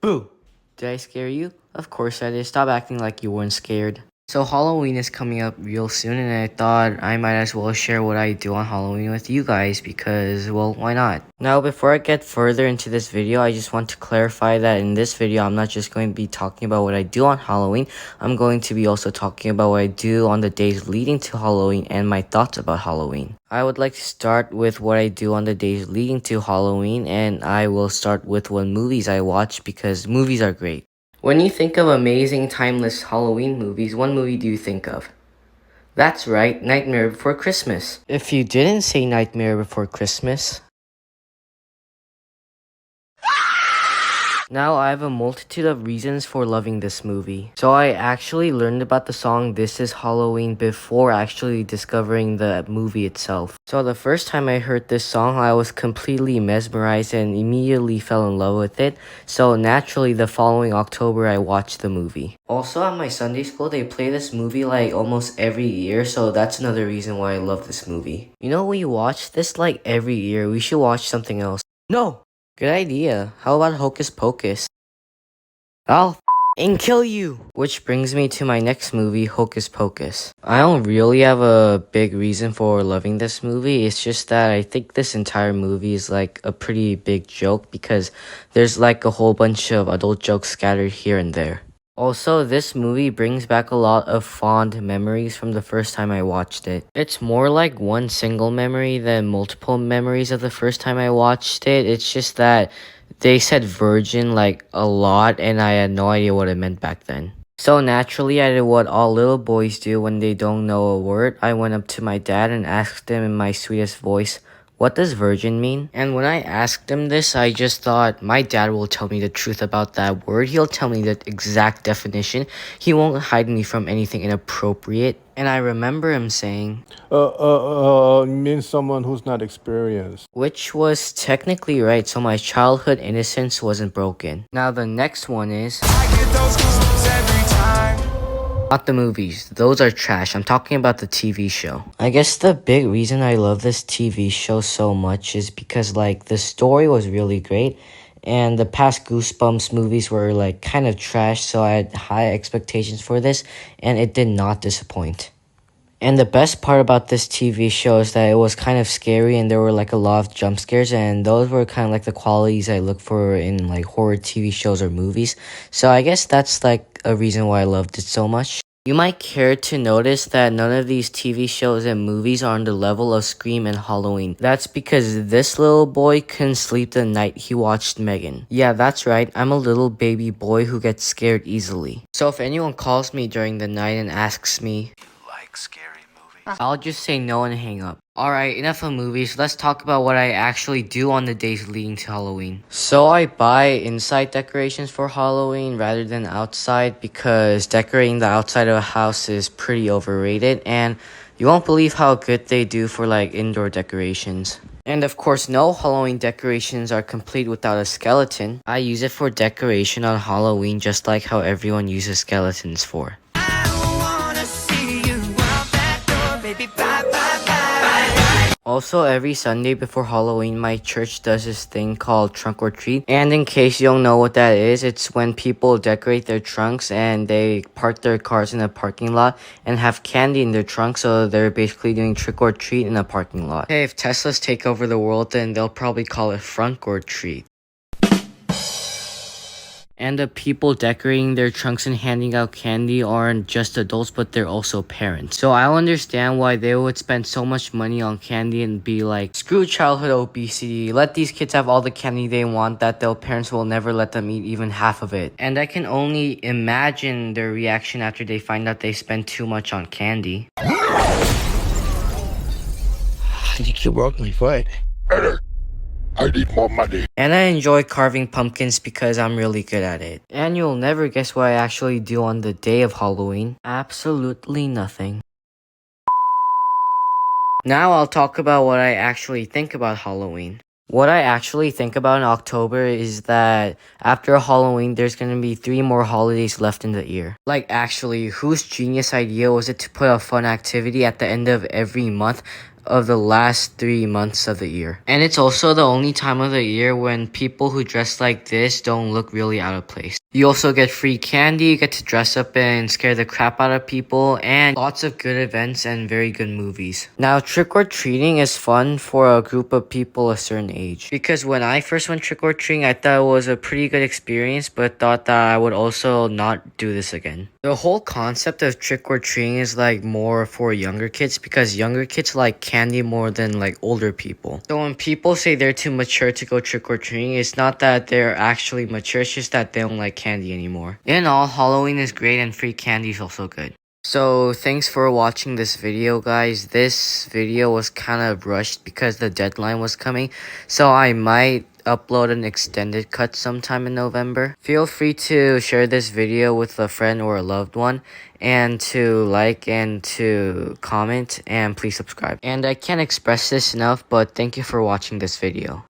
Boo! Did I scare you? Of course I did. Stop acting like you weren't scared. So Halloween is coming up real soon, and I thought I might as well share what I do on Halloween with you guys because, well, why not? Now, before I get further into this video, I just want to clarify that in this video, I'm not just going to be talking about what I do on Halloween. I'm going to be also talking about what I do on the days leading to Halloween and my thoughts about Halloween. I would like to start with what I do on the days leading to Halloween, and I will start with what movies I watch because movies are great. When you think of amazing, timeless Halloween movies, what movie do you think of? That's right, Nightmare Before Christmas. If you didn't say Nightmare Before Christmas, now I have a multitude of reasons for loving this movie. So I actually learned about the song This Is Halloween before actually discovering the movie itself. So the first time I heard this song, I was completely mesmerized and immediately fell in love with it. So naturally the following October I watched the movie. Also at my Sunday school, they play this movie like almost every year, so that's another reason why I love this movie. You know, we watch this like every year. We should watch something else. No! Good idea. How about Hocus Pocus? I'll and kill you! Which brings me to my next movie, Hocus Pocus. I don't really have a big reason for loving this movie. It's just that I think this entire movie is like a pretty big joke because there's like a whole bunch of adult jokes scattered here and there. Also, this movie brings back a lot of fond memories from the first time I watched it. It's more like one single memory than multiple memories of the first time I watched it. It's just that they said virgin like a lot and I had no idea what it meant back then. So naturally, I did what all little boys do when they don't know a word. I went up to my dad and asked him in my sweetest voice, "What does virgin mean?" And when I asked him this, I just thought, my dad will tell me the truth about that word. He'll tell me the exact definition. He won't hide me from anything inappropriate. And I remember him saying, Means someone who's not experienced. which was technically right, so my childhood innocence wasn't broken. Now the next one is, I get those goosebumps every time. Not the movies. Those are trash. I'm talking about the TV show. I guess the big reason I love this TV show so much is because like the story was really great and the past Goosebumps movies were like kind of trash, so I had high expectations for this and it did not disappoint. And the best part about this TV show is that it was kind of scary and there were like a lot of jump scares, and those were kind of like the qualities I look for in like horror TV shows or movies. So I guess that's like a reason why I loved it so much. You might care to notice that none of these TV shows and movies are on the level of Scream and Halloween. That's because this little boy couldn't sleep the night he watched Megan. Yeah, that's right, I'm a little baby boy who gets scared easily. So if anyone calls me during the night and asks me, I'll just say no and hang up. Alright, enough of movies. Let's talk about what I actually do on the days leading to Halloween. So I buy inside decorations for Halloween rather than outside because decorating the outside of a house is pretty overrated, and you won't believe how good they do for like indoor decorations. And of course, no Halloween decorations are complete without a skeleton. I use it for decoration on Halloween just like how everyone uses skeletons for. Also, every Sunday before Halloween, my church does this thing called Trunk or Treat. And in case you don't know what that is, it's when people decorate their trunks and they park their cars in a parking lot and have candy in their trunk, so they're basically doing trick or treat in a parking lot. Hey, if Teslas take over the world, then they'll probably call it Frunk or Treat. And the people decorating their trunks and handing out candy aren't just adults, but they're also parents. So I understand why they would spend so much money on candy and be like, screw childhood obesity, let these kids have all the candy they want that their parents will never let them eat even half of it. And I can only imagine their reaction after they find out they spend too much on candy. I think you broke my foot. I need more money. And I enjoy carving pumpkins because I'm really good at it. And you'll never guess what I actually do on the day of Halloween. Absolutely nothing. Now I'll talk about what I actually think about Halloween. What I actually think about in October is that after Halloween, there's gonna be 3 more holidays left in the year. Like actually, whose genius idea was it to put a fun activity at the end of every month of the last 3 months of the year. And it's also the only time of the year when people who dress like this don't look really out of place. You also get free candy, you get to dress up and scare the crap out of people, and lots of good events and very good movies. Now, trick-or-treating is fun for a group of people a certain age. Because when I first went trick-or-treating, I thought it was a pretty good experience, but thought that I would also not do this again. The whole concept of trick-or-treating is like more for younger kids because younger kids like candy more than like older people. So when people say they're too mature to go trick-or-treating, it's not that they're actually mature, it's just that they don't like candy anymore. In all, Halloween is great and free candy is also good. So thanks for watching this video, guys. This video was kind of rushed because the deadline was coming, so I might upload an extended cut sometime in November. Feel free to share this video with a friend or a loved one, and to like and to comment, and please subscribe. And I can't express this enough, but thank you for watching this video.